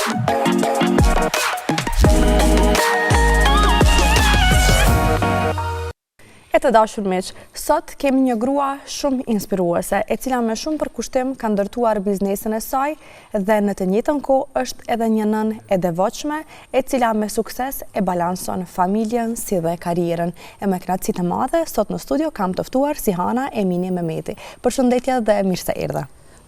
E të dashur miq, sot kemi një grua shumë inspiruese, e cila me shumë përkushtim ka ndërtuar biznesin e saj dhe në të njëjtën kohë është edhe një nënë e devotshme, e cila me sukses e balanson familjen si dhe karrierën. E me kënaqësi të madhe, sot në studio kam të ftuar Sihana Emini Mehmeti. Përshëndetje dhe mirë se erdhe.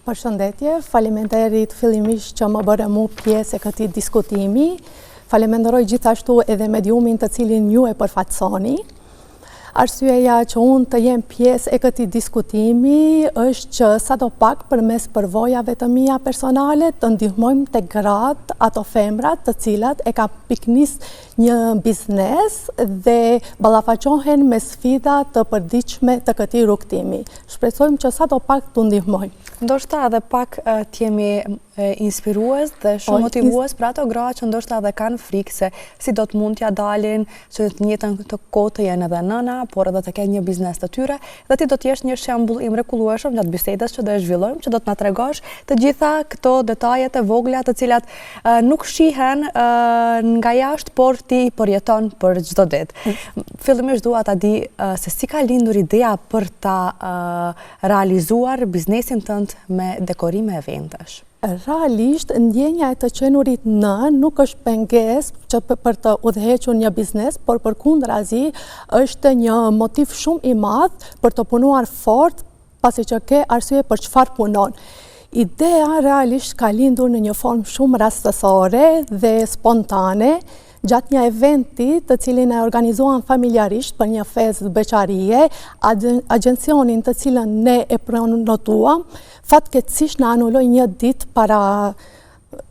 Përshëndetje, faleminderit fillimisht që më bëre mu pjesë e këtij diskutimi. Falenderoj gjithashtu edhe mediumin të cilin ju e përfaqësoni. Arsyeja që unë të jem pjesë e këtij diskutimi është që sadopak përmes përvojave të mia personale të ndihmojmë të gratë, ato femrat të cilat e ka piknis një biznes dhe ballafaqohen me sfida të përditshme të këtij rrugtimi. Shpresojmë që sadopak të ndihmojmë. Ndoshta edhe pak t'jemi inspirues dhe shumë motivues për ato gra që ndoshta edhe kanë frikë se si do të mund t'ja dalin, që të njëjtën të kohë të jenë edhe nëna, por edhe të kenë një biznes të tyre, dhe ti do të jesh një shembull i mrekullueshëm gjatë bisedës që do e zhvillojmë, që do të na tregosh të gjitha këto detajet e vogla të cilat nuk shihen nga jashtë, por ti përjeton për çdo ditë. Fillimisht dua ta di se si ka lindur ideja për ta realizuar biznesin tënd me dekorime eventesh. Realisht, ndjenja e të qenurit nën nuk është pengesë që për të udhëhequr një biznes, por përkundrazi është një motiv shumë i madh për të punuar fort, pasi që ke arsye për çfarë punon. Idea realisht ka lindur në një formë shumë rastësore dhe spontane, gjatë një eventi të cilin e organizuan familjarisht për një festë beqarie, agjencionin të cilën ne e pronotuam, fatkeqësisht na anuloi një ditë para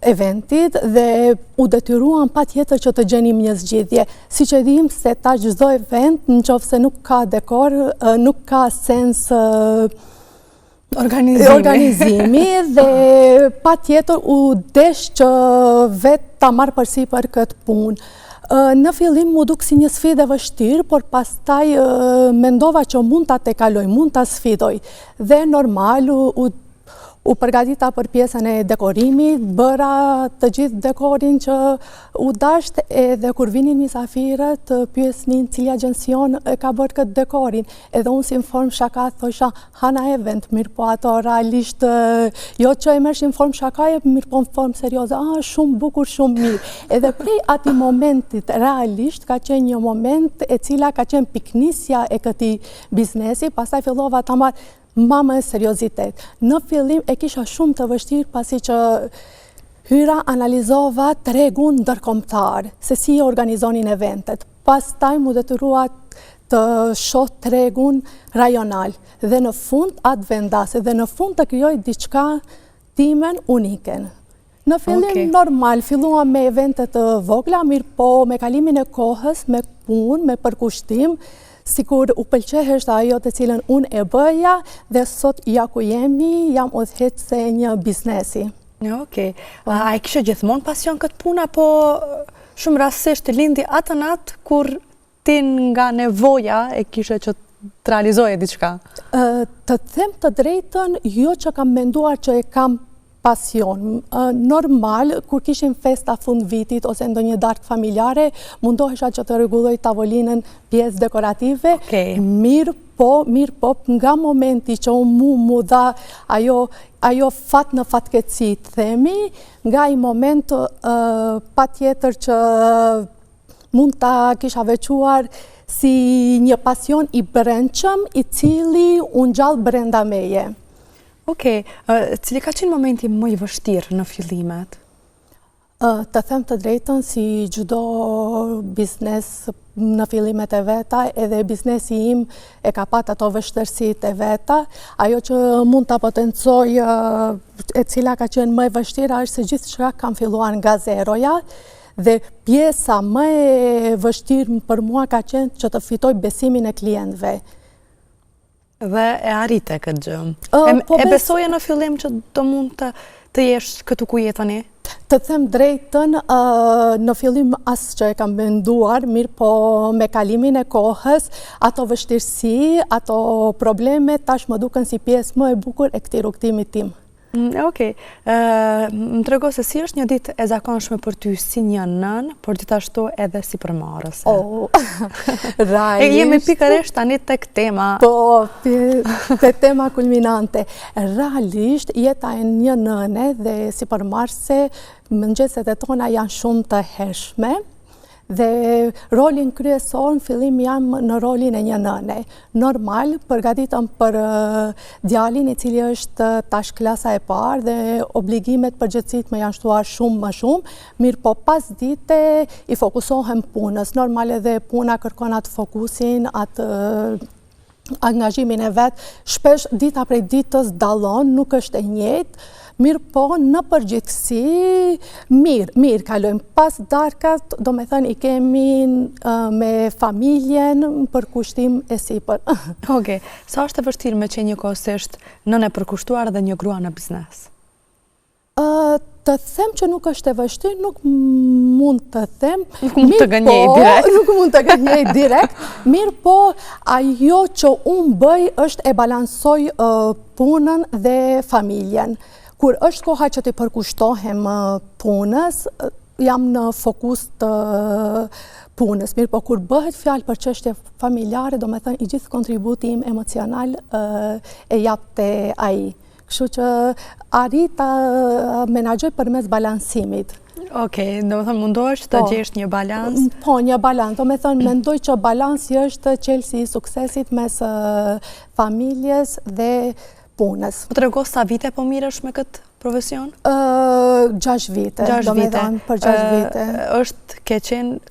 eventit dhe u detyruam patjetër që të gjenim një zgjidhje. Siç e dim se tash çdo event, nëse nuk ka dekor, nuk ka sens organizimi dhe patjetër u desh që vetë ta marr përsipër këtë punë. Në fillim mu duk si një sfidë e vështirë, por pastaj mendova që mund ta tekaloj, mund ta sfidoj. Dhe normal u përgatita për pjesën e dekorimit, bëra të gjithë dekorin që u dasht, edhe kur vinin misafirët pyesnin cili agjencion e ka bërë këtë dekorin. Edhe unë si në formë shaka thosha Hana Event, mirë po ato realisht jo që e mersh në formë shakaje, mirë po në formë serioze, shumë bukur, shumë mirë. Edhe prej ati momentit realisht ka qenë një moment e cila ka qenë piknisja e këtij biznesi, pastaj fillova ta marr me seriozitet. Në fillim e kisha shumë të vështirë pasi që hyra analizova tregun ndërkombëtar, se si organizonin eventet. Pastaj mu detyrua të shoh tregun rajonal dhe në fund atë vendase dhe në fund të krijoj diçka timen uniken. Në fillim normal, filluam me eventet të vogla, mirë po me kalimin e kohës, me punë, me përkushtim, sikur u pëlqehesht ajo të cilën unë e bëja dhe sot ja ku jemi, jam udhëheqëse e një biznesi. A e kishe gjithmonë pasion këtë punë, apo shumë rastësisht lindi atë natë kur ti nga nevoja e kishe që të realizoje diçka? Të them të drejtën, jo që kam menduar që e kam pasion. Normal, kur kishim festa fund vitit ose ndonjë darkë familjare, mundohesha që të rregulloj tavolinën pjesë dekorative. Mirë po, nga momenti që mu dha ajo fat në fatkeqësi, themi, nga i moment patjetër që mund ta kisha veçuar si një pasion i brendshëm, i cili u ngjall brenda meje. Cili ka qenë momenti më i vështirë në fillimet? Të them të drejtën, si çdo biznes në fillimet e veta, edhe biznesi im e ka pat ato vështirësitë e veta. Ajo që mund ta potencoj, e cila ka qenë më e vështira, është se gjithçka kam filluar nga zeroja, dhe pjesa më e vështirë për mua ka qenë që të fitoj besimin e klientëve. Dhe e arrite këtë gjë. E besoje në fillim që do mund të jesh këtu ku je tani? Të them drejtën, në fillim as që e kam menduar, mirë po me kalimin e kohës, ato vështirësi, ato probleme tash më duken si pjesë më e bukur e këtij rrugtimi tim. Okej. Më trego se si është një ditë e zakonshme për ty si një nën, por gjithashtu edhe si përmarrëse. Realisht. Jemi pikërisht tani tek tema. Po, te tema kulminante. Realisht, jeta e një nëne dhe si përmarrëse, mëngjeset e tona janë shumë të hershme. Dhe rolin kryesor në fillim jam në rolin e një nëne. Normal, përgatitëm për djalin i cili është tash klasa e parë dhe obligimet përgjithësit më janë shtuar shumë më shumë, mirë po pas dite i fokusohem punës. Normal edhe puna kërkon atë fokusin, atë angazhimin e vetë, shpesh dita prej ditës dallon, nuk është e njëjtë. Mirë po, në përgjithësi, mirë kalojmë. Pas darkat, do me thënë, i kemi me familjen për kushtim e sipër. Okej, sa është e vështirë me qenë njëkohësisht nënë e përkushtuar dhe një grua në biznes? Të them që nuk është e vështirë, nuk mund të them. Nuk mund të gënjej direkt. Nuk mund të gënjej direkt. Mirë po, ajo që unë bëj është e balansoj punën dhe familjen. Kur është koha që të përkushtohem punës, jam në fokus të punës. Mirë, po kur bëhet fjalë për çështje familjare, do me thënë i gjithë kontributi im emocional e jap te ai. Kështu që arrit ta menaxhoj përmes balansimit. Okej, do me thënë mundohesh të gjesh një balans? Po, një balans. Do me thënë mendoj që balansi është çelësi i suksesit mes familjes dhe punës. Më trego sa vite po mirësh me këtë profesion? 6 vite. 6 vite. Për 6 vite.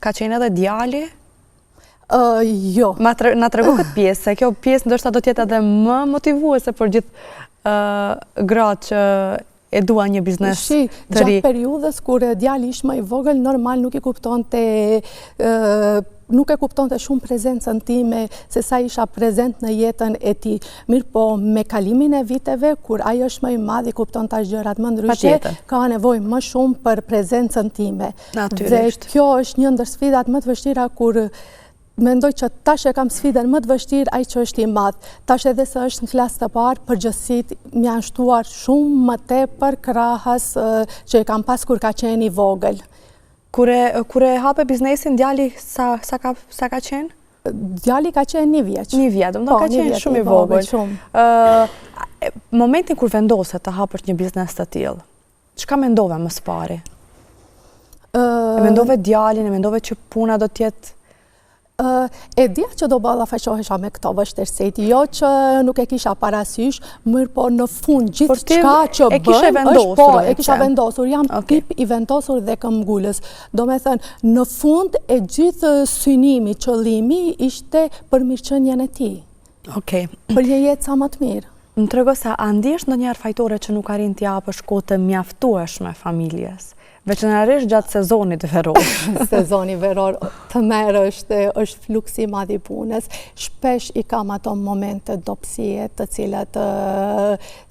Ka qenë edhe djali? Jo. Na trego këtë pjesë, se kjo pjesë ndoshta do t'jetë edhe më motivuese për gjithë gratë që e dua një biznes të ri. Gjatë periudhës kur djali ishte më i vogël, normal nuk e kuptonte shumë prezencën time se sa isha prezent në jetën e tij. Mirë po, me kalimin e viteve, kur ai është më i madh, i kupton tash gjërat më ndryshe, ka nevojë më shumë për prezencën time. Natyrisht. Dhe kjo është një ndër sfidat më të vështira kur mendoj që tash e kam sfidën më të vështirë ai që është i madh. Tash edhe se është në klasë të parë, përgjithësisht më janë shtuar shumë më tepër krahas që e kam pas kur ka qenë i vogël. Kur e hape biznesin, djali sa ka qenë? Djali ka qenë 1 vjeç. 1 vjeç, do ka qenë shumë i vogël. Momentin kur vendose të hapësh një biznes të tillë, çka mendove më së pari? E mendove djalin, e mendove që puna do t'jetë? E dija që do ballafaqohesha me këto vështirësit, jo që nuk e kisha parasysh, mirë po në fund gjithë çka që bën, e kisha vendosur, jam tip i vendosur dhe këmbgulës. Do me thënë, në fund e gjithë synimi, qëllimi ishte për mirëqenien e tij. Okej. Për një jetë sa më të mirë. Më trego sa a ndihesh ndonjëherë fajtore që nuk arrin t'i japësh kohë të mjaftueshme familjes? Veçanërisht gjatë sezonit veror. Sezoni veror të merë është fluksi i madh i punës. Shpesh i kam ato momente dobësie të cilat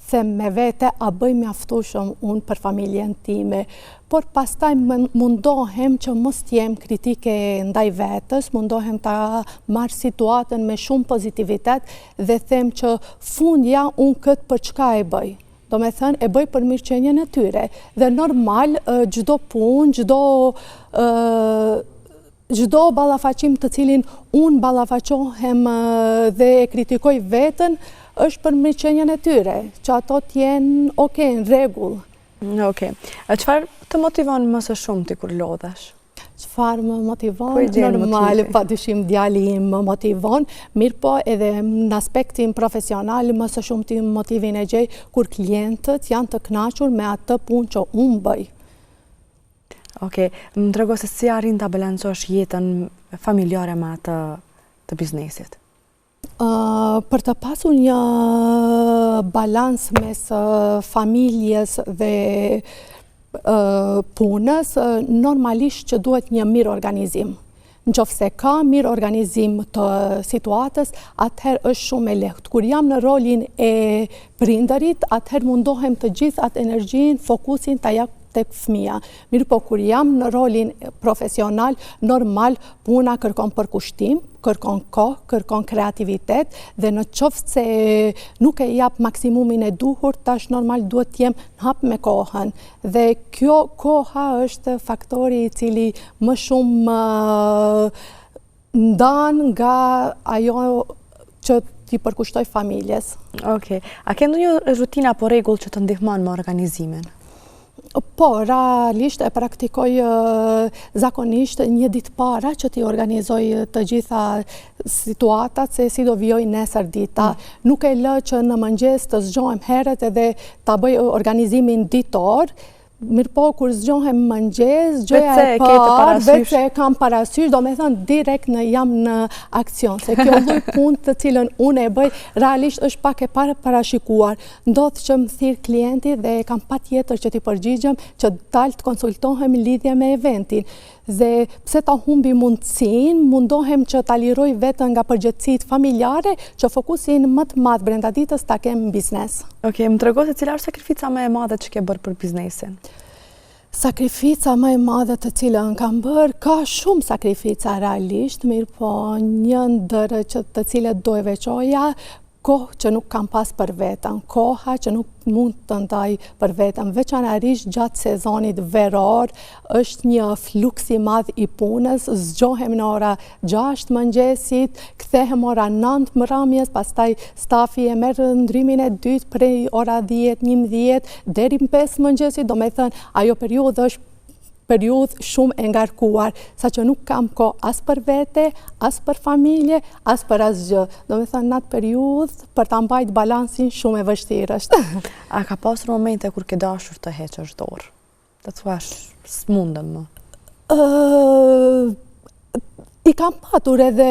them me vete a bëj mjaftueshëm unë për familjen time. Por pastaj mundohem që mos t'jem kritike ndaj vetës, mundohem ta marr situatën me shumë pozitivitet dhe them që fundja unë këtë për çka e bëj. Do me thënë, e bëj për mirëqenien e tyre. Dhe normal, çdo punë, çdo ballafaqim të cilin unë ballafaqohem dhe e kritikoj veten, është për mirëqenien e tyre, që ato t'jenë në rregull. Okej. Çfarë të motivon më së shumti kur lodhesh? Çfarë më motivon? Normal, padyshim djali im më motivon, mirë po edhe në aspektin profesional më së shumti motivin e gjej kur klientët janë të kënaqur me atë punë që unë bëj. Okej, më trego se si arrin ta balancosh jetën familjare me atë të biznesit? Për të pasur një balans mes familjes dhe punës, normalisht që duhet një mirë organizim. Nëse ka mirë organizim të situatës, atëherë është shumë e lehtë. Kur jam në rolin e prindërit, atëherë mundohem të gjithë atë energjinë, fokusin ta jap tek fëmia. Mirë po kur jam në rolin profesional, normal, puna kërkon përkushtim, kërkon kohë, kërkon kreativitet dhe në qoftë se nuk e jap maksimumin e duhur, tash normal duhet jem në hap me kohën. Dhe kjo koha është faktori i cili më shumë ndan nga ajo që t'i përkushtoj familjes. Okej. A ke ndonjë rutinë apo rregull që të ndihmon me organizimin? Po, realisht e praktikoj zakonisht një ditë para që t'i organizoj të gjitha situatat se si do vijoj nesër dita. Nuk e lë që në mëngjes të zgjohem herët edhe ta bëj organizimin ditor. Mirë po, kur zgjohem mëngjes, gjëja e parë, vetë se e kam parasysh, do me thënë direkt jam në aksion, se kjo lloj punë të cilën unë e bëj, realisht është pak e parashikuar. Ndodh që më thirr klienti dhe kam patjetër që t'i përgjigjem që dalë të konsultohem lidhje me eventin. Dhe pse ta humbi mundësin, mundohem që ta liroj vetën nga përgjegjësitë familjare, që fokusin më të madh brenda ditës ta kem në biznes. Okej, më trego se cila është sakrifica më e madhe që ke bërë për biznesin? Sakrifica më e madhe të cilën kam bërë, ka shumë sakrifica realisht, mirë po një ndër të cilët do e veçoja, kohë që nuk kam pas për vetën, koha që nuk mund të ndaj për vetën, veçanërisht gjatë sezonit veror, është një fluks i madh i punës, zgjohem në ora 6 mëngjesit, kthehem ora 9 mbrëmjes, pastaj stafi e merr ndrymin e dytë prej ora 10-11 deri në 5 mëngjesit, do me thënë ajo periudhë është periudhë shumë e ngarkuar, sa që nuk kam kohë as për vete, as për familje, as për asgjë. Do me thënë, në atë periudhë, për ta mbajt balansin shumë e vështirë është. A ka pasur momente kur ke dashur të heqësh dorë? Të thuash, s'mundem më. I kam patur edhe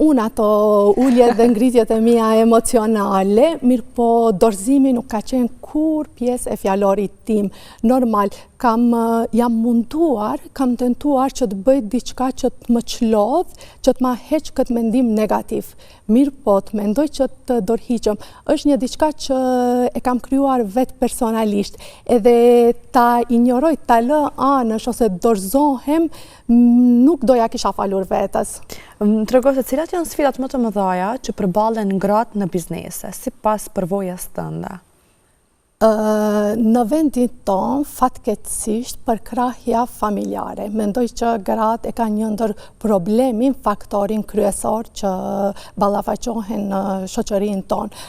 unë ato ulljet dhe ngritjet e mia emocionale, mirë po dorëzimi nuk ka qenë kur pjesë e fjalorit tim. Normal, jam munduar, kam tentuar që të bëj diçka që të më çlodh, që të ma heq këtë mendim negativ. Mirë po, të mendoj që të dorëhiqem. Është një diçka që e kam krijuar vetë personalisht, edhe ta injoroj, ta lë anësh ose dorëzohem, nuk doja kisha falur vetës. Më trego se cilat janë sfidat më të mëdha që përballen gratë në biznese, sipas përvojës tënde? Në vendin tonë, fatkeqësisht, përkrahja familjare. Mendoj që gratë e kanë një ndër problemin, faktorin kryesor që ballafaqohen në shoqërinë tonë.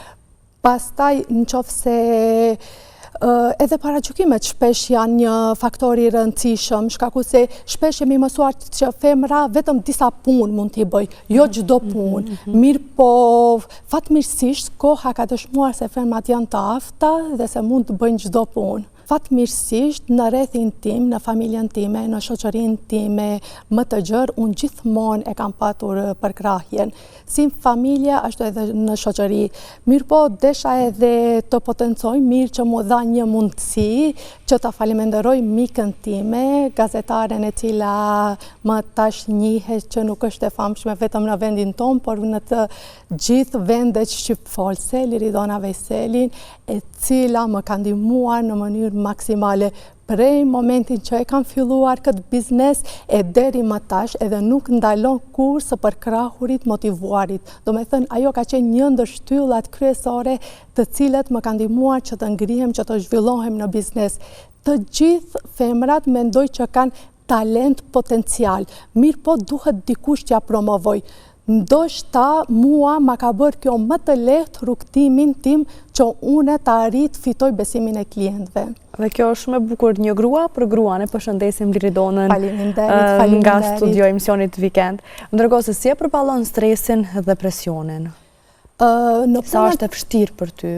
Pastaj, nëse edhe paragjykimet shpesh janë një faktor i rëndësishëm, shkaku se shpesh jemi mësuar që femra vetëm disa punë mund t'i bëj, jo çdo punë. Mirë po, fatmirësisht, koha ka dëshmuar se femrat janë të afta dhe se mund të bëjnë çdo punë. Fatmirësisht, në rrethin tim, në familjen time, në shoqërinë time, më të gjerë, unë gjithmonë e kam patur përkrahjen. Si në familje, ashtu edhe në shoqëri. Mirë po, desha edhe të potencoj, mirë që mu dha një mundësi, që të faleminderoj mikën time, gazetaren e cila më tash njihet që nuk është e famshme vetëm në vendin tonë, por në të gjithë vendet shqipfolse, Liridona Veselin, e cila më ka ndihmuar në mënyrë maksimale prej momentin që e kam filluar këtë biznes e deri më tash, edhe nuk ndalon kur së përkrahurit motivuarit. Do me thënë, ajo ka qenë një ndër shtyllat kryesore të cilët më ka ndihmuar që të ngrihem, që të zhvillohem në biznes. Të gjithë femrat mendoj që kanë talent potencial, mirë po duhet dikush t'ja promovoj. Ndoshta mua ma ka bërë kjo më të lehtë rrugtimin tim që une të arrit fitoj besimin e klientëve. Dhe kjo është shumë e bukur, një grua për gruan, e përshëndesim Liridonën faleminderit. Nga studio emisionit Vikend. Më dërgo se si e përballon stresin dhe presionin? Sa është e vështirë për ty?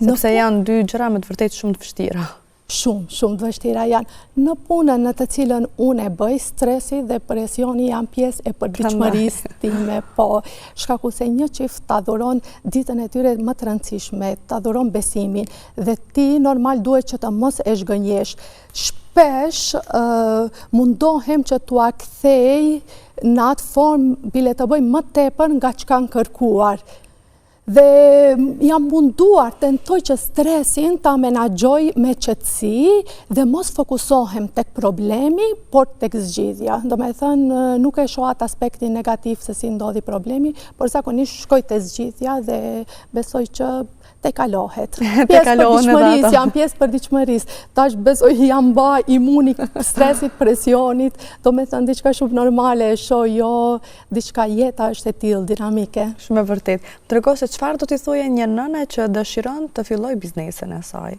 Sepse janë dy gjëra me të vërtetë shumë të vështira. Shumë të vështira janë. Në punën në të cilën unë e bëj, stresi dhe presioni janë pjesë e përditshmërisë time, po shkaku se një çift ta dhuron ditën e tyre më të rëndësishme, ta dhuron besimin dhe ti normal duhet që të mos e zhgënjesh. Shpesh mundohem që t'ua kthej në atë formë bile të bëj më tepër nga çka kanë kërkuar. Dhe jam munduar tentoj që stresin ta menaxhoj me qetësi dhe mos fokusohem tek problemi, por tek zgjidhja. Do me thënë, nuk e shoh atë aspektin negativ se si ndodhi problemi, por zakonisht shkoj te zgjidhja dhe besoj që te kalohet. Pjesë për diçmërisë. Tash besoj jam ba imuni stresit, presionit, do me thënë diçka shumë normale e shoh, jo diçka jeta është e tillë dinamike. Shumë e vërtet. Tregoj se çfarë do t'i thoje një nëne që dëshiron të filloj biznesin e saj?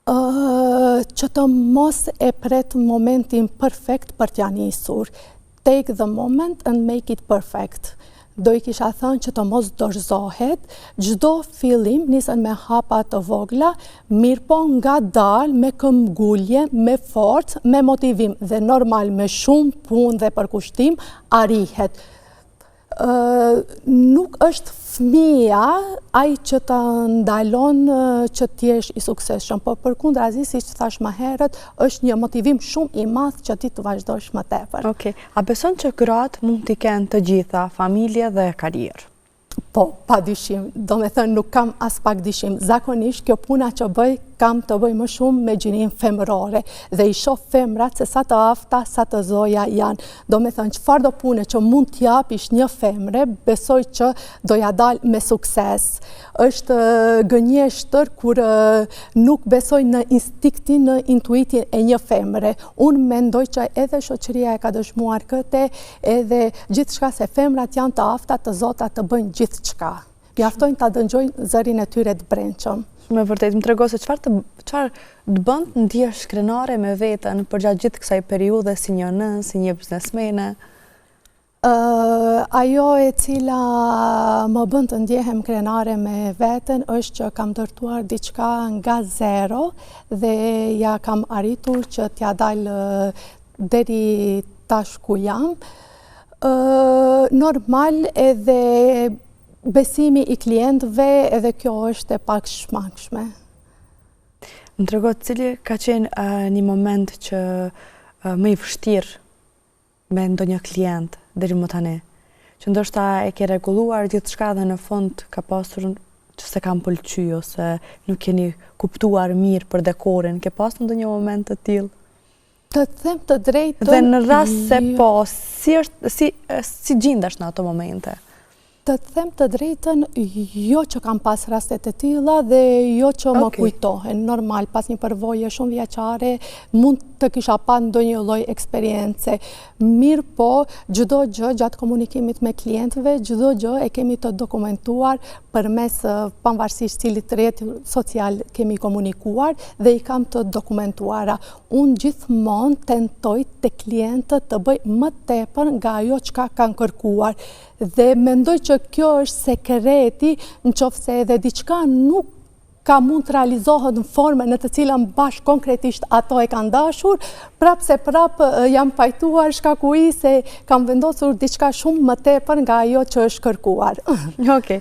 Që të mos e pret momentin perfekt për t'ja nisur. Take the moment and make it perfect. Do i kisha thënë që të mos dorëzohet, çdo fillim nisen me hapa të vogla, mirë po nga dalë me këmbgulje, me forcë, me motivim dhe normal me shumë punë dhe përkushtim arrihet. Nuk është fëmia ai që të ndalon që t'jesh i suksesshëm, por përkundrazi, siç thash më herët, është një motivim shumë i madh që ti të vazhdosh më tepër. Okej. A beson që gratë mund t'i kenë të gjitha, familje dhe karrierë? Po, pa dyshim. Do me thënë, nuk kam as pak dyshim. Zakonisht, kjo puna që bëj, kam të bëj më shumë me gjininë femërore dhe i shoh femrat se sa të afta, sa të zoja janë. Do me thënë, çfarë do pune që mund t'japish një femre, besoj që do ja dalë me sukses. Është gënjeshtër kur nuk besoj në instinktin, në intuitin e një femre. Unë mendoj që edhe shoqëria e ka dëshmuar këtë, edhe gjithçka se femrat janë të afta, të zota, të bëjnë gjithçka. Mjaftojnë ta dëgjojnë zërin e tyre të brendshëm. Me vërtet, më trego se çfarë të bën të ndihesh krenare me veten përgjatë gjithë kësaj periudhe si një nën, si një biznesmene? Ajo e cila më bën të ndjehem krenare me veten është që kam ndërtuar diçka nga zero dhe ja kam arritur që t'ja dalë deri tash ku jam. Normal edhe besimi i klientëve edhe kjo është e pak shmangshme. Më tregot cili ka qenë një moment që më i vështirë me ndonjë klient deri më tani, që ndoshta e ke rregulluar gjithçka dhe në fund ka pasur që se kam pëlqy ose nuk keni kuptuar mirë për dekorin, ke pasur ndonjë moment të tillë? Të them të drejtën. Dhe në rast se po, si gjendesh në ato momente? Të them të drejtën, jo që kam pas rastet të tilla dhe jo që më kujtohen. Normal, pas një përvoje shumë vjeçare, mund të kisha pa ndonjë lloj eksperience. Mirë po, çdo gjë gjatë komunikimit me klientëve, çdo gjë e kemi të dokumentuar përmes pavarësisht cilit rrjet social kemi komunikuar dhe i kam të dokumentuara. Unë gjithmonë tentoj te klientët të bëj më tepër nga ajo çka kanë kërkuar. Dhe mendoj që kjo është sekreti, nëse edhe diçka nuk ka mund të realizohet në formën në të cilën bashkë konkretisht ato e kanë dashur, jam pajtuar shkaku i se kam vendosur diçka shumë më tepër nga ajo që është kërkuar. Okej.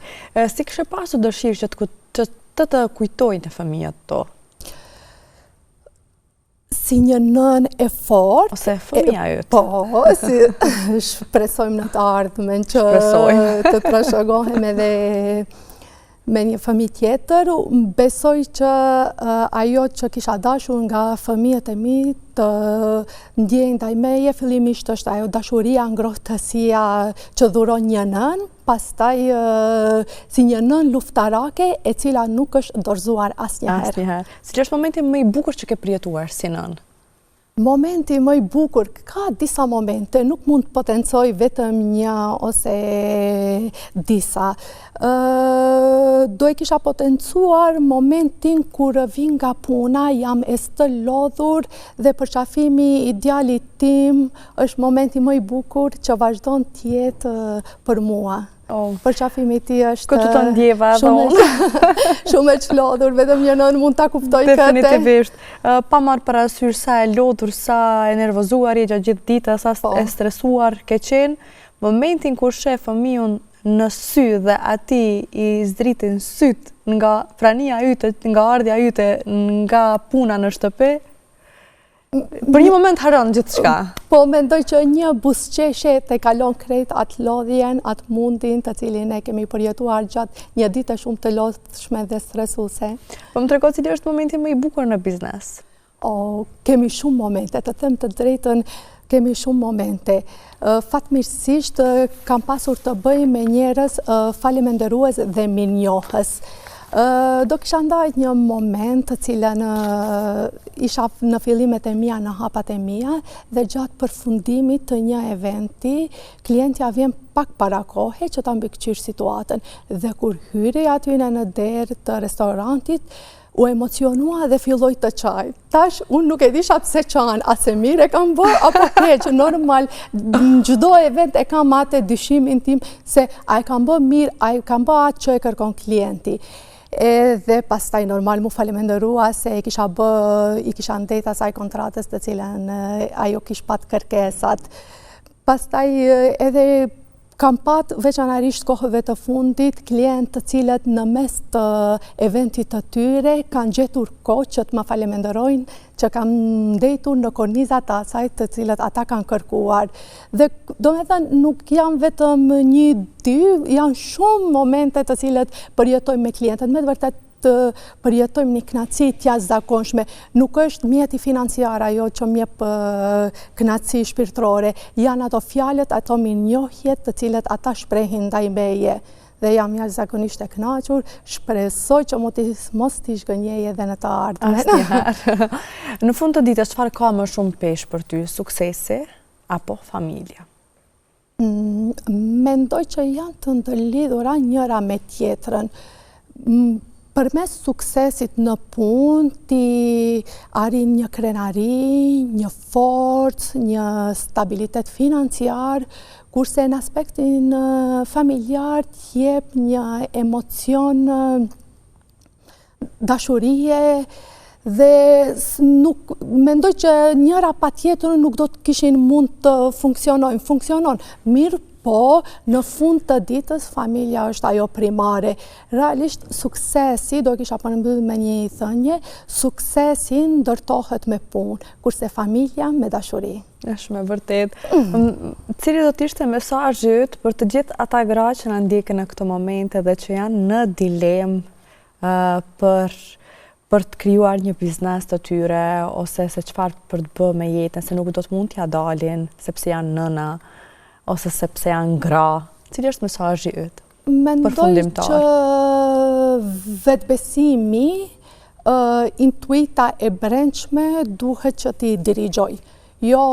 Si kishe pasur dëshirë që të kujtojnë fëmijët to? Si një nën e fort. Ose fëmija yt. Po, shpresojmë në të ardhmen që të trashëgohem edhe me një fëmijë tjetër. Besoj që ajo që kisha dashur nga fëmijët e mi të ndjejnë ndaj meje, fillimisht është ajo dashuria, ngrohtësia që dhuron një nën, pastaj si një nën luftarake e cila nuk është dorëzuar asnjëherë. Cili është momenti më i bukur që ke përjetuar si nën? Momenti më i bukur, ka disa momente, nuk mund të potencoj vetëm një ose disa. Do e kisha potencuar momentin kur vi nga puna, jam e stëllodhur dhe përqafimi i djalit tim është momenti më i bukur që vazhdon të jetë për mua. Përqafimi ti është këtë të ndjeva edhe unë. Shumë e çlodhur, vetëm një nën mund ta kuptoj këtë. Definitivisht. Pa marrë parasysh sa e lodhur, sa e nervozuar je gjatë gjithë ditës, sa e stresuar ke qenë, momentin kur sheh fëmijën në sy dhe ati i zdritin syt nga prania yte, nga ardhja yte, nga puna në shtëpi, Për një moment haron gjithçka. Po mendoj që një buzëqeshje të kalon krejt atë lodhjen, atë mundin të cilin e kemi përjetuar gjatë një ditë shumë të lodhshme dhe stresuese. Po më trego cili është momenti më i bukur në biznes? Kemi shumë momente, të them të drejtën, kemi shumë momente. Fatmirësisht kam pasur të bëj me njerëz faleminderues dhe mirënjohës. Do kisha ndajt një moment të cilën isha në fillimet e mia, në hapat e mia, dhe gjatë përfundimit të një eventi, klientja vjen pak para kohe që ta mbikëqyr situatën. Dhe kur hyri aty në derë të restorantit, u emocionua dhe filloj të qaj. Tash, unë nuk e disha pse qanë, a se mirë e kam bërë, apo keq, normal, në gjdo event e kam atë dyshimin tim, se a e kam bërë mirë, a e kam bërë atë që e kërkon klienti. Dhe pastaj normal mu faleminderua se i kisha ndejt asaj kontratës të cilën ajo kish pat kërkesat. Pastaj edhe kam pat veçanarisht kohëve të fundit klient të cilët në mes të eventit të tyre kanë gjetur kohë që të më faleminderojnë që kam ndejtur në kornizat të asaj të cilët ata kanë kërkuar. Dhe do me thënë nuk janë vetëm një, dy, janë shumë momente të cilët përjetojmë me klientët. Me të vërtet përjetojmë një kënaqësi të jashtëzakonshme. Nuk është mjeti financiar ajo që më jep kënaqësi shpirtërore. Janë ato fjalët, ato mirënjohjet të cilët ata shprehin ndaj meje. Dhe jam jashtëzakonisht e kënaqur, shpresoj që mos t'i zhgënjej edhe në të ardhmen. Asnjëherë. Në fund të ditës, çfarë ka më shumë peshë për ty, suksesi apo familja? Mendoj që janë të ndërlidhura njëra me tjetrën. Përmes suksesit në punë, ti arrin një krenari, një forcë, një stabilitet financiar, kurse në aspektin familjar t'jep një emocion dashurie dhe mendoj që njëra pa tjetrën nuk do të kishin mund të funksionon, mirë po në fund të ditës familja është ajo primare. Realisht suksesi, do kisha përmbyll me një thënie, suksesi ndërtohet me punë, kurse familja me dashuri. Është me vërtet. Cili do të ishte mesazhi yt për të gjithë ata gra që na ndjekin në këto momente dhe që janë në dilemë për të krijuar një biznes të tyre ose se çfarë për të bërë me jetën, se nuk do të mund t'ja dalin sepse janë nëna ose sepse janë gra. Cili është mesazhi yt? Mendoj që vetbesimi, intuita e brendshme duhet që t'i dirigjoj. Jo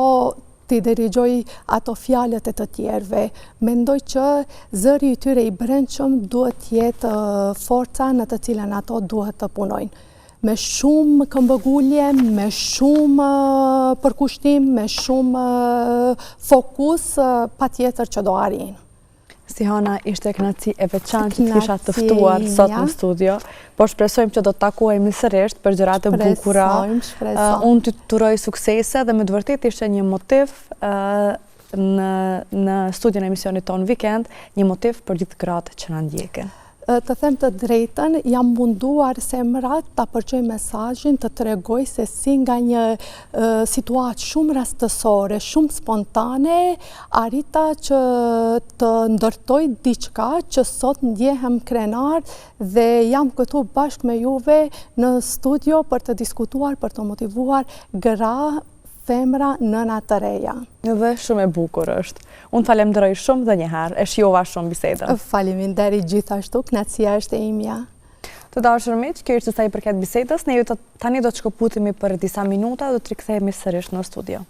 t'i dirigjoj ato fjalët e të tjerëve. Mendoj që zëri i tyre i brendshëm duhet jetë forca në të cilën ato duhet të punojnë. Me shumë këmbëgulje, me shumë përkushtim, me shumë fokus, pa tjetër që do arrin. Sihana, ishte kënaqësi e veçantë që të kisha të ftuar sot në studio, por shpresojmë që do të takohemi sërish për gjërat e bukura. Unë ty të uroj suksese dhe me të vërtetë ishte një motiv në studion e emisionit ton Weekend, një motiv për gjithë gratë që na ndjekin. Të them të drejtën, jam munduar semrat ta përgjoj mesazhin, të tregoj se si nga një situatë shumë rastësore, shumë spontane, arrita që të ndërtoj diçka që sot ndjehem krenar dhe jam këtu bashkë me juve në studio për të diskutuar, për të motivuar gra, femra, nëna të reja. Dhe shumë e bukur është. Unë falenderoj shumë dhe njëherë, e shijova shumë bisedën. Faleminderit gjithashtu, kënaqësia është e imja. Të dashur miq, kjo është sa i përket bisedës, ne tani do të shkëputemi për disa minuta, do të rikthehemi sërish në studio.